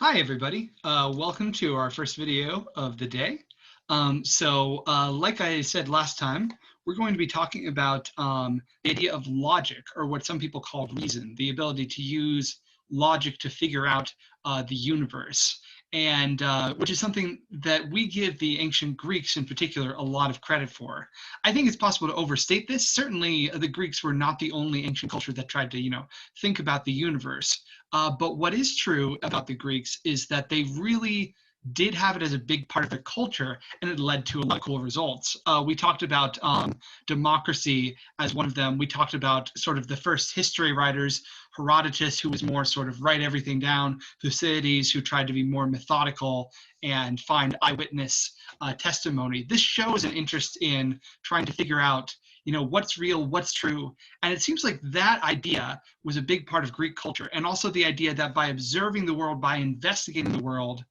Hi, everybody. Welcome to our first video of the day. Like I said last time, we're going to be talking about the idea of logic, or what some people call reason, the ability to use logic to figure out the universe, and which is something that we give the ancient Greeks in particular a lot of credit for. I think it's possible to overstate this. Certainly, the Greeks were not the only ancient culture that tried to, think about the universe. But what is true about the Greeks is that they really did have it as a big part of their culture, and it led to a lot of cool results. We talked about democracy as one of them. We talked about sort of the first history writers, Herodotus, who was more sort of write everything down, Thucydides, who tried to be more methodical and find eyewitness testimony. This shows an interest in trying to figure out, what's real, what's true. And it seems like that idea was a big part of Greek culture. And also the idea that by observing the world, by investigating the world,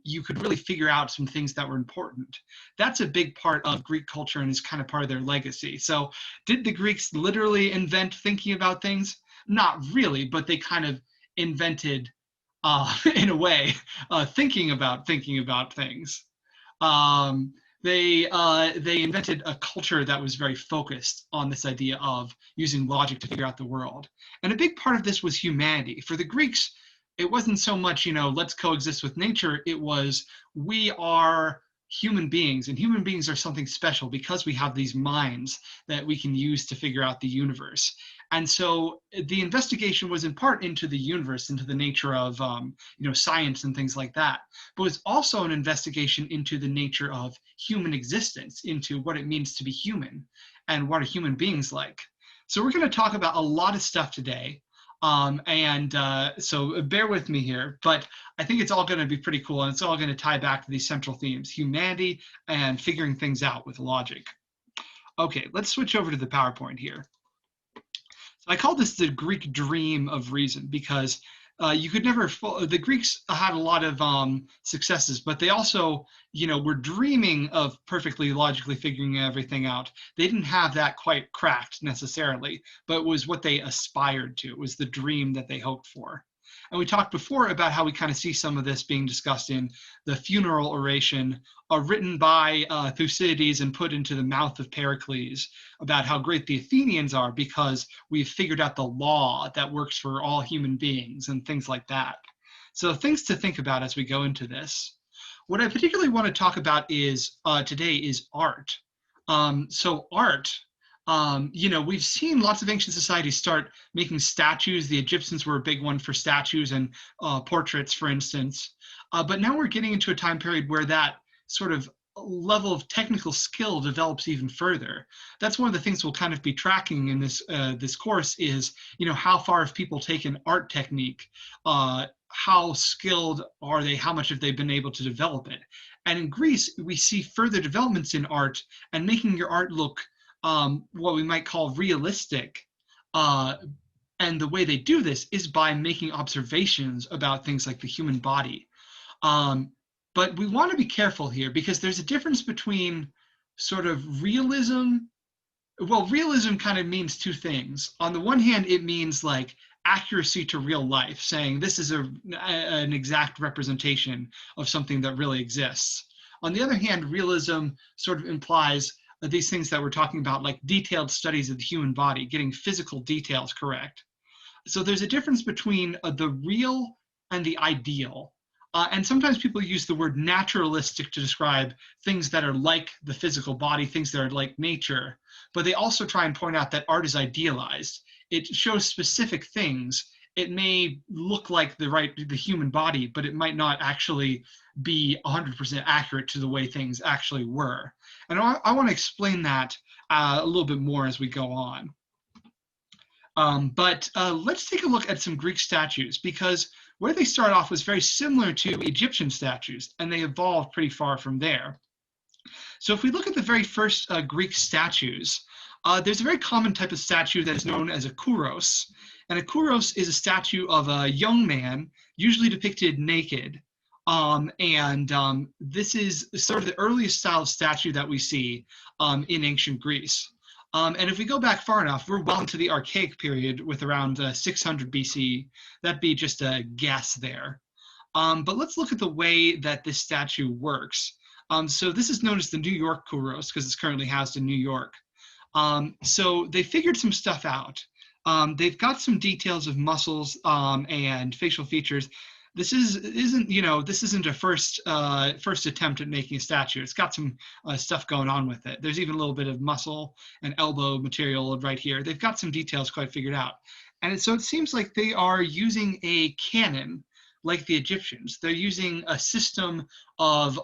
you could really figure out some things that were important. That's a big part of Greek culture and is kind of part of their legacy. So did the Greeks literally invent thinking about things? Not really, but they kind of invented, in a way, thinking about things. Um, they invented a culture that was very focused on this idea of using logic to figure out the world. And a big part of this was humanity. For the Greeks, it wasn't so much, let's coexist with nature. It was, we are human beings, and human beings are something special because we have these minds that we can use to figure out the universe. And so the investigation was in part into the universe, into the nature of, science and things like that. But it's also an investigation into the nature of human existence, into what it means to be human and what are human beings like. So we're going to talk about a lot of stuff today. So bear with me here, but I think it's all going to be pretty cool, and it's all going to tie back to these central themes: humanity and figuring things out with logic. Okay, let's switch over to the PowerPoint here. So I call this the Greek dream of reason because you could never, the Greeks had a lot of successes, but they also, were dreaming of perfectly logically figuring everything out. They didn't have that quite cracked necessarily, but it was what they aspired to. It was the dream that they hoped for. And we talked before about how we kind of see some of this being discussed in the funeral oration written by Thucydides and put into the mouth of Pericles, about how great the Athenians are because we've figured out the law that works for all human beings and things like that. So things to think about as we go into this. What I particularly want to talk about is today is art. So art, we've seen lots of ancient societies start making statues. The Egyptians were a big one for statues and portraits, for instance. But now we're getting into a time period where that sort of level of technical skill develops even further. That's one of the things we'll kind of be tracking in this course is, how far have people taken art technique? How skilled are they? How much have they been able to develop it? And in Greece, we see further developments in art and making your art look what we might call realistic. And the way they do this is by making observations about things like the human body. But we want to be careful here because there's a difference between sort of realism. Well, realism kind of means two things. On the one hand, it means like accuracy to real life, saying this is an exact representation of something that really exists. On the other hand, realism sort of implies these things that we're talking about, like detailed studies of the human body, getting physical details correct. So there's a difference between the real and the ideal. And sometimes people use the word naturalistic to describe things that are like the physical body, things that are like nature. But they also try and point out that art is idealized. It shows specific things. It may look like the human body, but it might not actually be 100% accurate to the way things actually were. And I want to explain that a little bit more as we go on. But let's take a look at some Greek statues, because where they start off was very similar to Egyptian statues, and they evolved pretty far from there. So if we look at the very first Greek statues, there's a very common type of statue that is known as a kouros. And a kouros is a statue of a young man, usually depicted naked. This is sort of the earliest style of statue that we see in ancient Greece. And if we go back far enough, we're well into the Archaic period with around 600 BC. That'd be just a guess there. But let's look at the way that this statue works. So this is known as the New York Kouros because it's currently housed in New York. So they figured some stuff out. They've got some details of muscles and facial features. This isn't a first attempt at making a statue. It's got some stuff going on with it. There's even a little bit of muscle and elbow material right here. They've got some details quite figured out. And so it seems like they are using a canon like the Egyptians. They're using a system of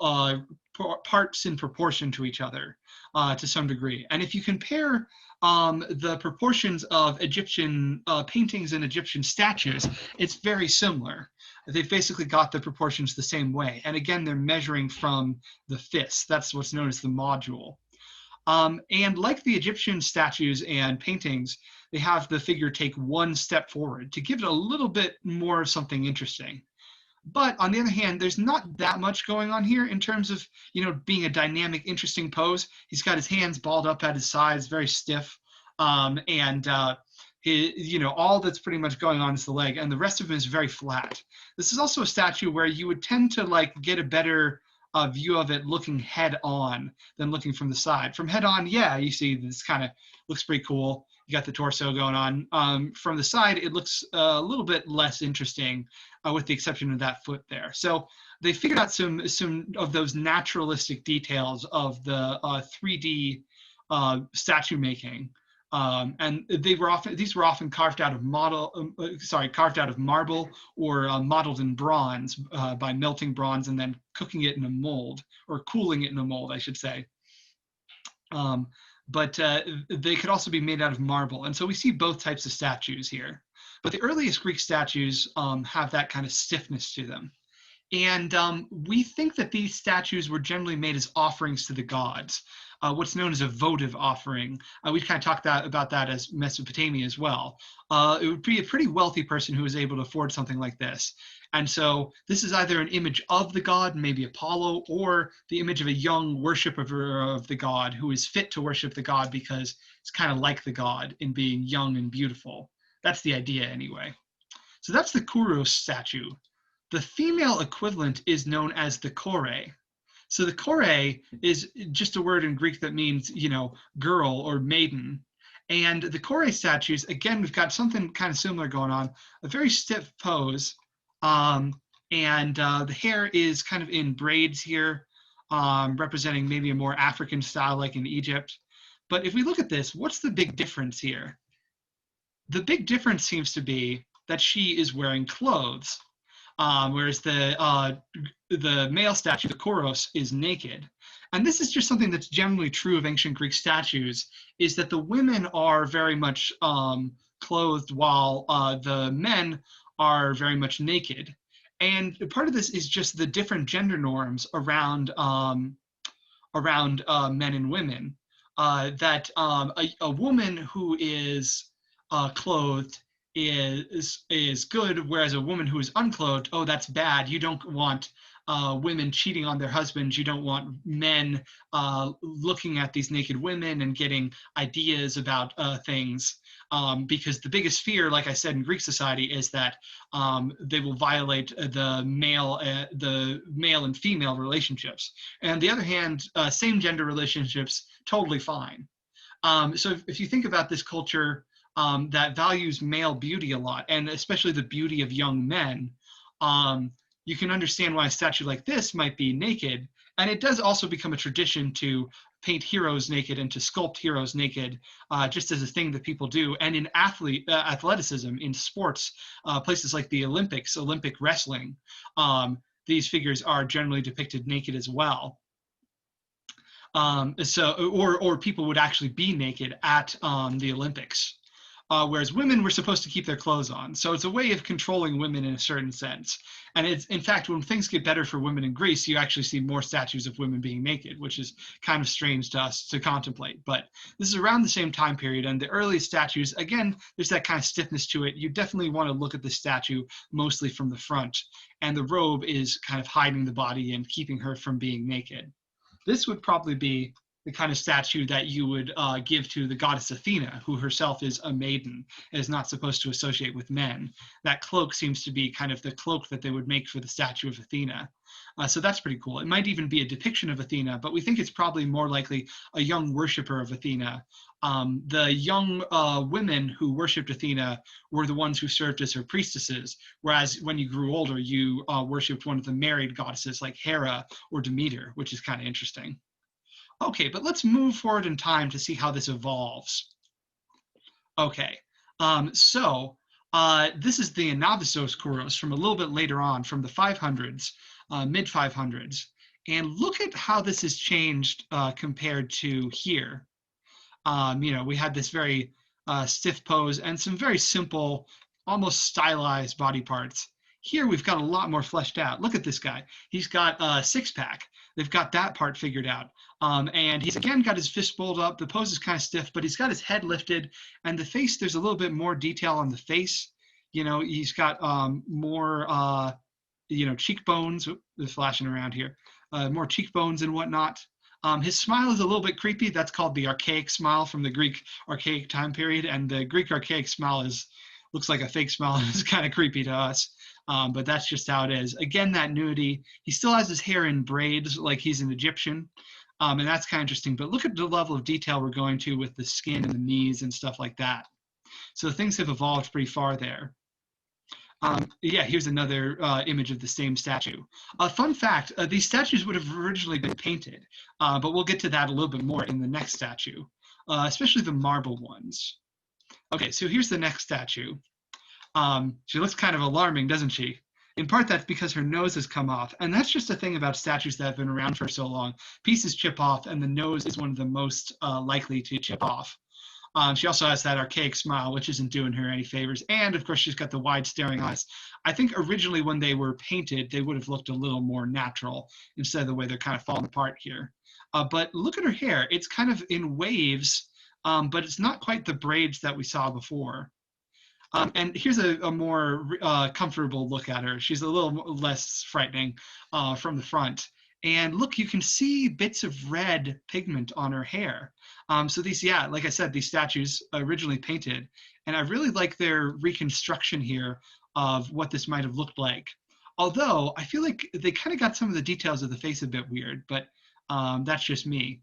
parts in proportion to each other to some degree. And if you compare the proportions of Egyptian paintings and Egyptian statues, it's very similar. They've basically got the proportions the same way. And again, they're measuring from the fist. That's what's known as the module. And like the Egyptian statues and paintings, they have the figure take one step forward to give it a little bit more of something interesting. But on the other hand, there's not that much going on here in terms of, being a dynamic, interesting pose. He's got his hands balled up at his sides, very stiff. All that's pretty much going on is the leg, and the rest of him is very flat. This is also a statue where you would tend to get a better view of it looking head on than looking from the side. From head on, yeah, you see this kind of looks pretty cool. You got the torso going on. From the side, it looks a little bit less interesting, with the exception of that foot there. So they figured out some of those naturalistic details of the 3D statue making, and these were often carved out of marble or modeled in bronze by melting bronze and then cooking it in a mold, or cooling it in a mold, I should say. But they could also be made out of marble. And so we see both types of statues here. But the earliest Greek statues have that kind of stiffness to them. And we think that these statues were generally made as offerings to the gods, what's known as a votive offering. We kind of talked about that as Mesopotamia as well. It would be a pretty wealthy person who was able to afford something like this. And so this is either an image of the god, maybe Apollo, or the image of a young worshiper of the god who is fit to worship the god because it's kind of like the god in being young and beautiful. That's the idea anyway. So that's the Kouros statue. The female equivalent is known as the kore. So the kore is just a word in Greek that means, girl or maiden. And the kore statues, again, we've got something kind of similar going on, a very stiff pose. The hair is kind of in braids here, representing maybe a more African style like in Egypt. But if we look at this, what's the big difference here? The big difference seems to be that she is wearing clothes. Whereas the male statue, the Kouros, is naked. And this is just something that's generally true of ancient Greek statues, is that the women are very much clothed while the men are very much naked. And part of this is just the different gender norms around men and women. That a woman who is clothed is good, whereas a woman who is unclothed, oh, that's bad. You don't want women cheating on their husbands. You don't want men looking at these naked women and getting ideas about things, because the biggest fear, like I said, in Greek society is that they will violate the male and female relationships. And on the other hand, same gender relationships, totally fine. So if you think about this culture that values male beauty a lot, and especially the beauty of young men, you can understand why a statue like this might be naked. And it does also become a tradition to paint heroes naked and to sculpt heroes naked, just as a thing that people do. And in athleticism, in sports, places like the Olympics, Olympic wrestling, these figures are generally depicted naked as well. Or people would actually be naked at the Olympics. Whereas women were supposed to keep their clothes on. So it's a way of controlling women in a certain sense. And it's, in fact, when things get better for women in Greece, you actually see more statues of women being naked, which is kind of strange to us to contemplate. But this is around the same time period. And the earliest statues, again, there's that kind of stiffness to it. You definitely want to look at the statue mostly from the front. And the robe is kind of hiding the body and keeping her from being naked. This would probably be the kind of statue that you would give to the goddess Athena, who herself is a maiden, is not supposed to associate with men. That cloak seems to be kind of the cloak that they would make for the statue of Athena. So that's pretty cool. It might even be a depiction of Athena, but we think it's probably more likely a young worshiper of Athena. The young women who worshipped Athena were the ones who served as her priestesses, whereas when you grew older, you worshipped one of the married goddesses like Hera or Demeter, which is kind of interesting. Okay, but let's move forward in time to see how this evolves. Okay, this is the Anavisos Kouros from a little bit later on, from the 500s, mid 500s. And look at how this has changed compared to here. We had this very stiff pose and some very simple, almost stylized body parts. Here we've got a lot more fleshed out. Look at this guy. He's got a six-pack. They've got that part figured out. And he's again got his fist bowled up. The pose is kind of stiff, but he's got his head lifted. And the face, there's a little bit more detail on the face. He's got more, cheekbones. They're flashing around here. More cheekbones and whatnot. His smile is a little bit creepy. That's called the archaic smile from the Greek archaic time period. And the Greek archaic smile looks like a fake smile and is kind of creepy to us. But that's just how it is. Again, that nudity. He still has his hair in braids like he's an Egyptian. And that's kind of interesting. But look at the level of detail we're going to with the skin and the knees and stuff like that. So things have evolved pretty far there. Here's another image of the same statue. Fun fact, these statues would have originally been painted, but we'll get to that a little bit more in the next statue, especially the marble ones. Okay, so here's the next statue. She looks kind of alarming, doesn't she? In part, that's because her nose has come off, and that's just a thing about statues that have been around for so long. Pieces chip off, and the nose is one of the most likely to chip off. She also has that archaic smile, which isn't doing her any favors. And of course, she's got the wide staring eyes. I think originally when they were painted, they would have looked a little more natural instead of the way they're kind of falling apart here. But look at her hair. It's kind of in waves, but it's not quite the braids that we saw before. And here's a more comfortable look at her. She's a little less frightening from the front. And look, you can see bits of red pigment on her hair. So these, like I said, these statues originally painted, and I really like their reconstruction here of what this might have looked like. Although I feel like they kind of got some of the details of the face a bit weird, but that's just me.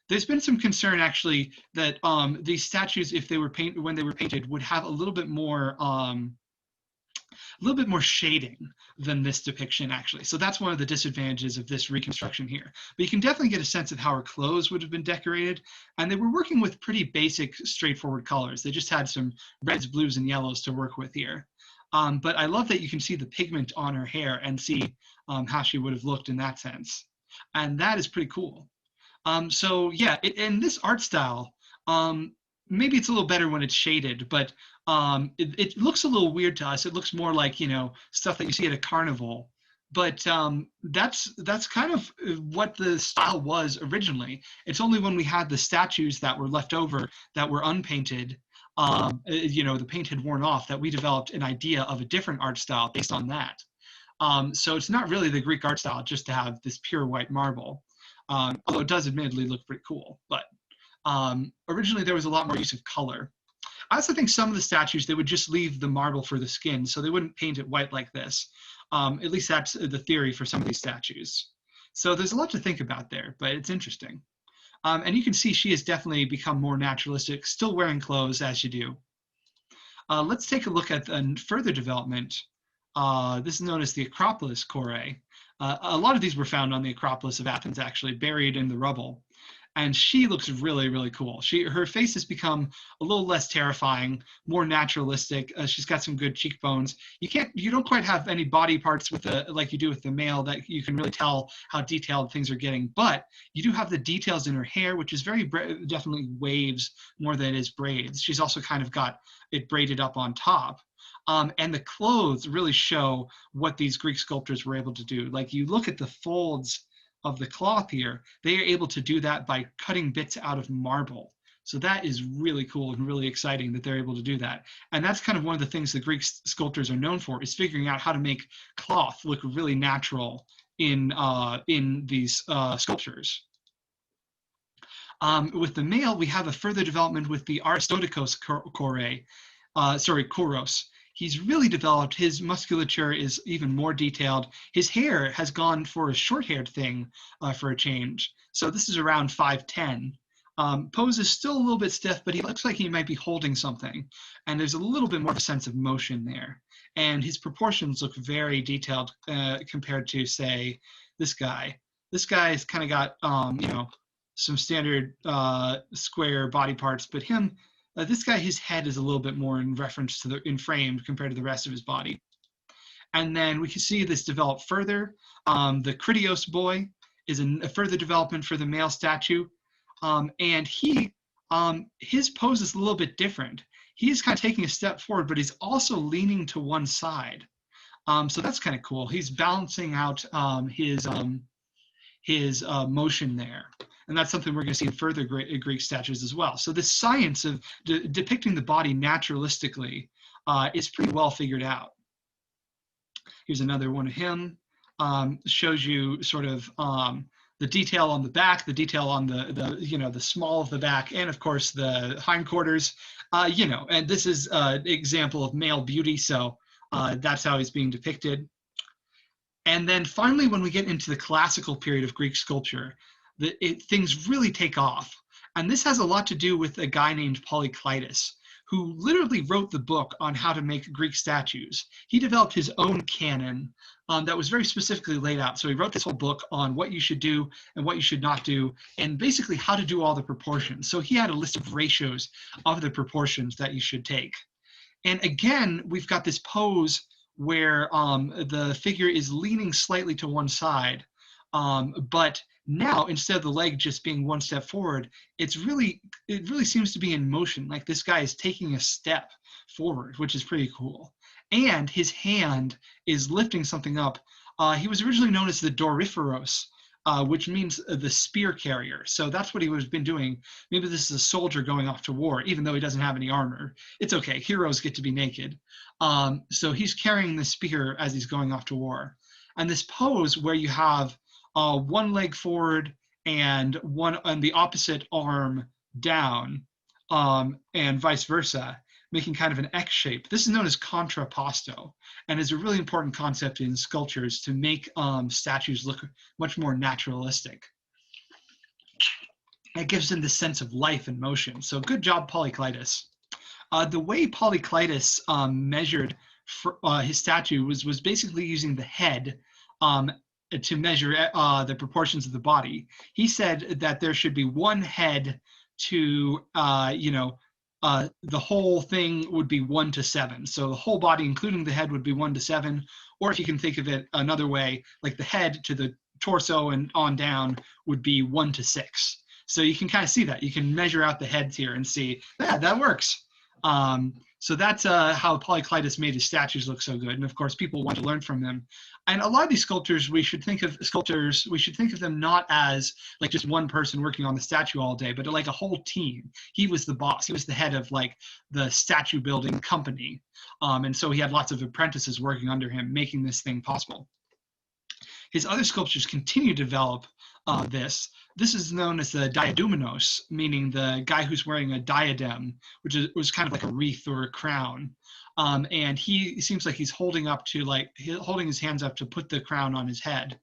There's been some concern actually that these statues, if they were when they were painted, would have a little bit more shading than this depiction actually. So that's one of the disadvantages of this reconstruction here. But you can definitely get a sense of how her clothes would have been decorated. And they were working with pretty basic, straightforward colors. They just had some reds, blues, and yellows to work with here. But I love that you can see the pigment on her hair and see how she would have looked in that sense. And that is pretty cool. In this art style, maybe it's a little better when it's shaded, but it looks a little weird to us. It looks more like, stuff that you see at a carnival. But that's kind of what the style was originally. It's only when we had the statues that were left over that were unpainted, the paint had worn off, that we developed an idea of a different art style based on that. So it's not really the Greek art style just to have this pure white marble, although it does admittedly look pretty cool. But originally there was a lot more use of color. I also think some of the statues, they would just leave the marble for the skin, so they wouldn't paint it white like this. At least that's the theory for some of these statues. So there's a lot to think about there, but it's interesting. And you can see she has definitely become more naturalistic, still wearing clothes as you do. Let's take a look at further development. This is known as the Acropolis Kore. A lot of these were found on the Acropolis of Athens, actually, buried in the rubble. And she looks really, really cool. Her face has become a little less terrifying, more naturalistic. She's got some good cheekbones. You don't quite have any body parts with like you do with the male that you can really tell how detailed things are getting. But you do have the details in her hair, which is very definitely waves more than it is braids. She's also kind of got it braided up on top. And the clothes really show what these Greek sculptors were able to do. Like you look at the folds of the cloth here, they are able to do that by cutting bits out of marble. So that is really cool and really exciting that they're able to do that. And that's kind of one of the things the Greek sculptors are known for, is figuring out how to make cloth look really natural in these sculptures. With the male, we have a further development with the Aristodikos Kouros. He's really developed. His musculature is even more detailed. His hair has gone for a short-haired thing for a change. So this is around 5'10". Pose is still a little bit stiff, but he looks like he might be holding something. And there's a little bit more of a sense of motion there. And his proportions look very detailed compared to, say, this guy. This guy's kind of got, some standard square body parts, but this guy, his head is a little bit more in reference to in frame compared to the rest of his body. And then we can see this develop further. The Critios boy is a further development for the male statue. And his pose is a little bit different. He's kind of taking a step forward, but he's also leaning to one side. So that's kind of cool. He's balancing out his motion there. And that's something we're going to see in further Greek statues as well. So this science of depicting the body naturalistically is pretty well figured out. Here's another one of him. Shows you sort of the detail on the back, the detail on the small of the back, and of course the hindquarters. And this is an example of male beauty. So that's how he's being depicted. And then finally, when we get into the classical period of Greek sculpture, things really take off. And this has a lot to do with a guy named Polykleitos, who literally wrote the book on how to make Greek statues. He developed his own canon that was very specifically laid out. So he wrote this whole book on what you should do and what you should not do, and basically how to do all the proportions. So he had a list of ratios of the proportions that you should take. And again, we've got this pose where the figure is leaning slightly to one side, but now, instead of the leg just being one step forward, it really seems to be in motion. Like this guy is taking a step forward, which is pretty cool. And his hand is lifting something up. He was originally known as the Doryphoros, which means the spear carrier. So that's what he was been doing. Maybe this is a soldier going off to war, even though he doesn't have any armor. It's okay. Heroes get to be naked. So he's carrying the spear as he's going off to war. And this pose where you have one leg forward and one on the opposite arm down, and vice versa, making kind of an X shape. This is known as contrapposto, and is a really important concept in sculptures to make statues look much more naturalistic. It gives them this sense of life and motion. So good job, Polykleitos. The way Polykleitos measured his statue was basically using the head to measure the proportions of the body. He said that there should be one head to, the whole thing would be 1:7. So the whole body, including the head, would be 1:7. Or if you can think of it another way, like the head to the torso and on down would be 1:6. So you can kind of see that. You can measure out the heads here and see, yeah, that works. So that's how Polykleitos made his statues look so good. And of course, people want to learn from him. And a lot of these sculptors, we should think of them not as like just one person working on the statue all day, but like a whole team. He was the boss. He was the head of like the statue building company. And so he had lots of apprentices working under him, making this thing possible. His other sculptures continue to develop this. This is known as the diadumenos, meaning the guy who's wearing a diadem, which was kind of like a wreath or a crown. And he seems like he's holding his hands up to put the crown on his head.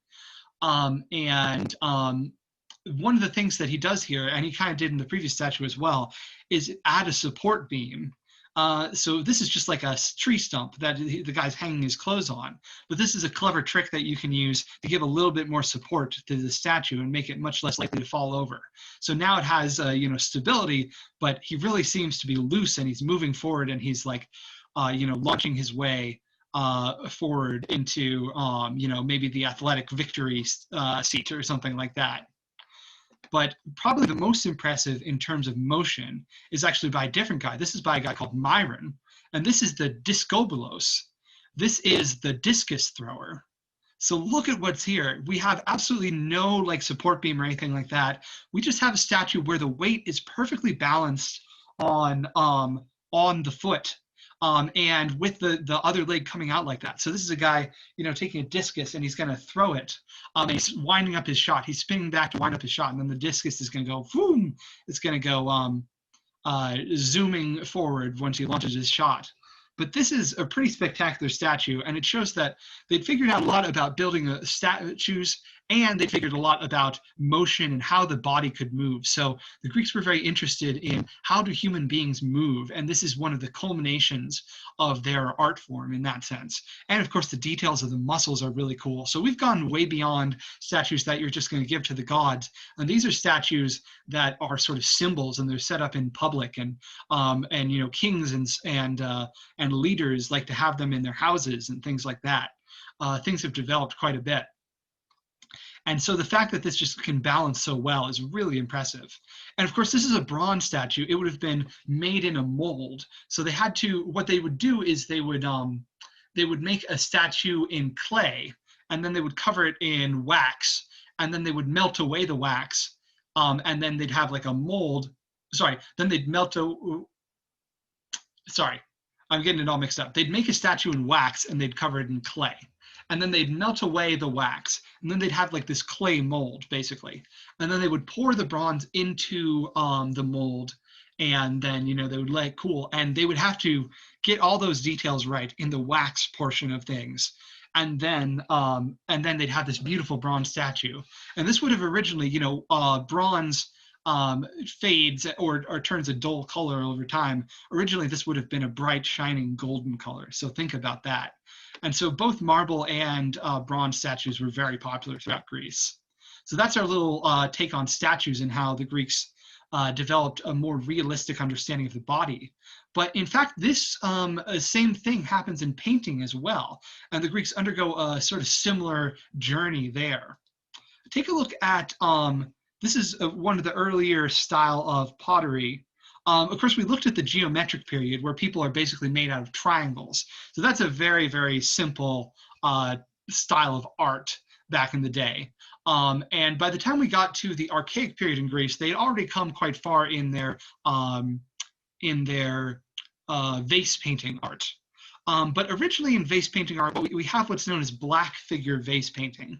One of the things that he does here, and he kind of did in the previous statue as well, is add a support beam. So this is just like a tree stump that the guy's hanging his clothes on. But this is a clever trick that you can use to give a little bit more support to the statue and make it much less likely to fall over. So now it has stability, but he really seems to be loose and he's moving forward and he's like launching his way forward into maybe the athletic victory seat or something like that. But probably the most impressive in terms of motion is actually by a different guy. This is by a guy called Myron, and this is the Discobolos. This is the discus thrower. So look at what's here. We have absolutely no like support beam or anything like that. We just have a statue where the weight is perfectly balanced on the foot. and with the other leg coming out like that. So this is a guy, taking a discus and he's going to throw it. And he's winding up his shot. He's spinning back to wind up his shot, and then the discus is going to go boom. It's going to go zooming forward once he launches his shot. But this is a pretty spectacular statue, and it shows that they'd figured out a lot about building statues, and they figured a lot about motion and how the body could move. So the Greeks were very interested in how do human beings move, and this is one of the culminations of their art form in that sense. And of course, the details of the muscles are really cool. So we've gone way beyond statues that you're just going to give to the gods, and these are statues that are sort of symbols, and they're set up in public, and kings and leaders like to have them in their houses and things like that. Things have developed quite a bit. And so the fact that this just can balance so well is really impressive. And of course, this is a bronze statue. It would have been made in a mold. So they had to, what they would do is they would make a statue in clay, and then they would cover it in wax, and then they would melt away the wax, and then they'd have like a mold. Then they'd I'm getting it all mixed up. They'd make a statue in wax and they'd cover it in clay. And then they'd melt away the wax. And then they'd have like this clay mold, basically. And then they would pour the bronze into the mold. And then, they would let it cool. And they would have to get all those details right in the wax portion of things. And then they'd have this beautiful bronze statue. And this would have originally, bronze fades or turns a dull color over time. Originally, this would have been a bright, shining golden color. So think about that. And so both marble and bronze statues were very popular throughout Greece. So that's our little take on statues and how the Greeks developed a more realistic understanding of the body. But in fact, this same thing happens in painting as well. And the Greeks undergo a sort of similar journey there. Take a look at, this is one of the earlier style of pottery. Of course, we looked at the geometric period where people are basically made out of triangles. So that's a very, very simple style of art back in the day. And by the time we got to the archaic period in Greece, they had already come quite far in their vase painting art. But originally in vase painting art, we have what's known as black figure vase painting.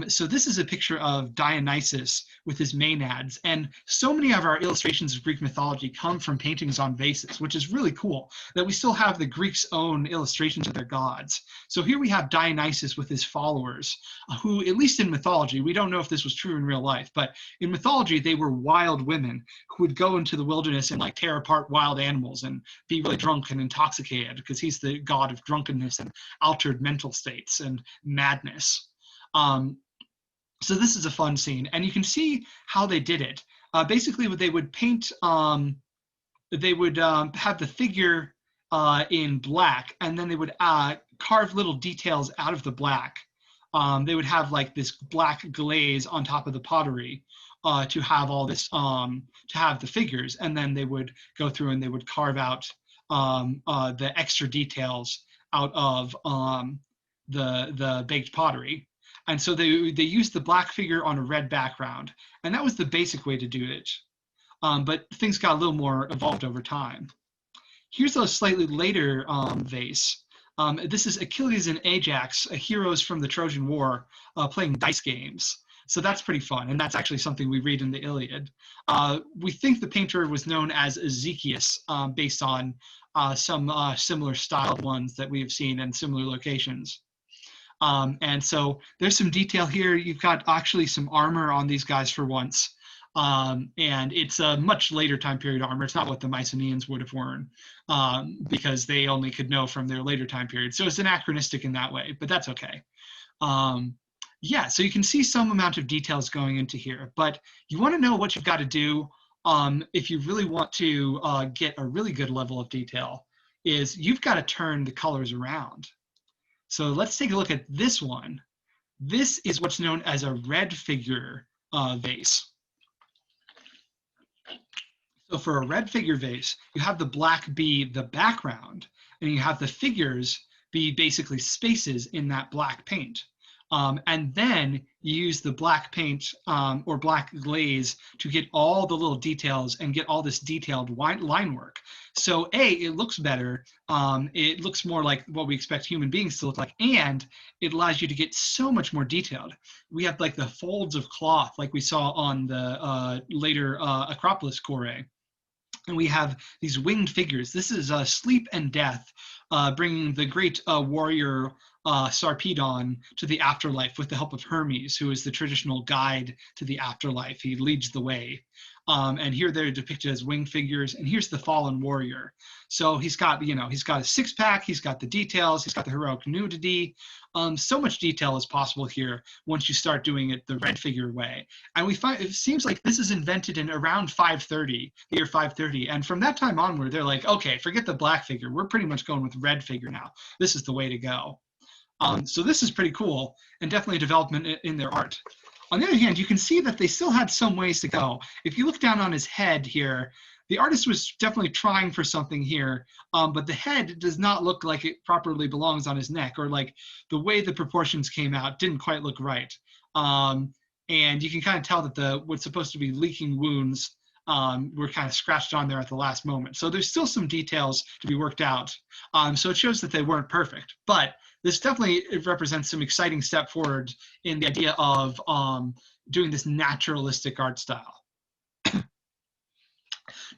So this is a picture of Dionysus with his Maenads, and so many of our illustrations of Greek mythology come from paintings on vases, which is really cool that we still have the Greeks' own illustrations of their gods. So here we have Dionysus with his followers, who, at least in mythology, we don't know if this was true in real life, but in mythology, they were wild women who would go into the wilderness and like tear apart wild animals and be really drunk and intoxicated, because he's the god of drunkenness and altered mental states and madness. So this is a fun scene, and you can see how they did it. Basically, they would paint, they would have the figure in black, and then they would carve little details out of the black. They would have like this black glaze on top of the pottery to have all this, to have the figures, and then they would go through and they would carve out the extra details out of the baked pottery. And so they used the black figure on a red background, and that was the basic way to do it. But things got a little more evolved over time. Here's a slightly later vase. This is Achilles and Ajax, heroes from the Trojan War, playing dice games. So that's pretty fun, and that's actually something we read in the Iliad. We think the painter was known as Ezechias, based on some similar styled ones that we have seen in similar locations. And so there's some detail here. You've got actually some armor on these guys for once. And it's a much later time period armor. It's not what the Mycenaeans would have worn, because they only could know from their later time period. So it's anachronistic in that way, but that's okay. Yeah, so you can see some amount of details going into here, but you want to know what you've got to do if you really want to get a really good level of detail, is you've got to turn the colors around. So let's take a look at this one. This is what's known as a red figure vase. So for a red figure vase, you have the black be the background, and you have the figures be basically spaces in that black paint. And then you use the black paint or black glaze to get all the little details and get all this detailed line work. So it looks better. It looks more like what we expect human beings to look like, and it allows you to get so much more detailed. We have like the folds of cloth like we saw on the later Acropolis Core. And we have these winged figures. This is Sleep and Death, bringing the great warrior Sarpedon to the afterlife with the help of Hermes, who is the traditional guide to the afterlife. He leads the way. And here they're depicted as winged figures. And here's the fallen warrior. So he's got, he's got a six-pack, he's got the details, he's got the heroic nudity. So much detail is possible here once you start doing it the red figure way. And we find it seems like this is invented in around 530, the year 530. And from that time onward, they're like, okay, forget the black figure. We're pretty much going with red figure now. This is the way to go. So this is pretty cool and definitely a development in their art. On the other hand, you can see that they still had some ways to go. If you look down on his head here, the artist was definitely trying for something here, but the head does not look like it properly belongs on his neck, or like the way the proportions came out didn't quite look right. And you can kind of tell that what's supposed to be leaking wounds were kind of scratched on there at the last moment. So there's still some details to be worked out. So it shows that they weren't perfect, but this definitely represents some exciting step forward in the idea of doing this naturalistic art style.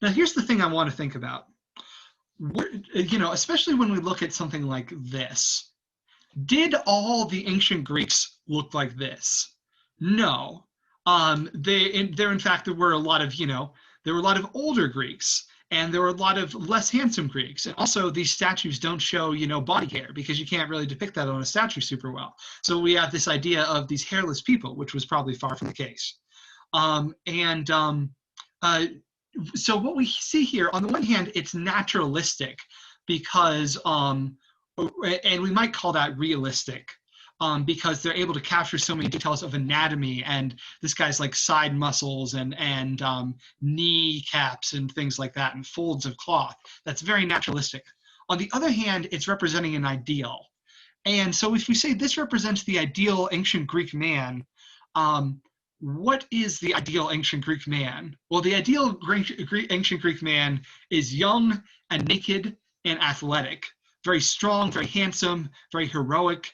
Now, here's the thing I want to think about. Especially when we look at something like this, did all the ancient Greeks look like this? No. There in fact, there were a lot of, there were a lot of older Greeks, and there were a lot of less handsome Greeks. And also these statues don't show, body hair, because you can't really depict that on a statue super well. So we have this idea of these hairless people, which was probably far from the case. So what we see here, on the one hand, it's naturalistic because, and we might call that realistic, because they're able to capture so many details of anatomy, and this guy's like side muscles and knee caps and things like that, and folds of cloth. That's very naturalistic. On the other hand, it's representing an ideal. And so if we say this represents the ideal ancient Greek man, what is the ideal ancient Greek man? Well, the ideal ancient Greek man is young and naked and athletic, very strong, very handsome, very heroic,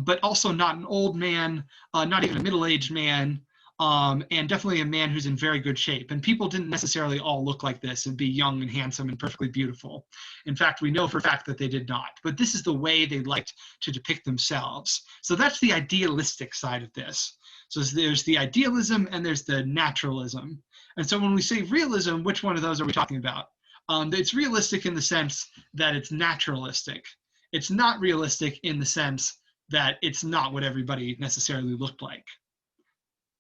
but also not an old man, not even a middle-aged man, and definitely a man who's in very good shape. And people didn't necessarily all look like this and be young and handsome and perfectly beautiful. In fact, we know for a fact that they did not. But this is the way they liked to depict themselves. So that's the idealistic side of this. So there's the idealism and there's the naturalism. And so when we say realism, which one of those are we talking about? It's realistic in the sense that it's naturalistic. It's not realistic in the sense that it's not what everybody necessarily looked like.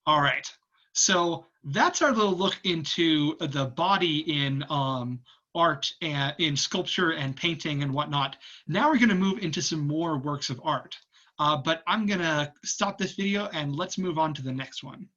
All right, so that's our little look into the body in art and in sculpture and painting and whatnot. Now we're going to move into some more works of art. But I'm going to stop this video and let's move on to the next one.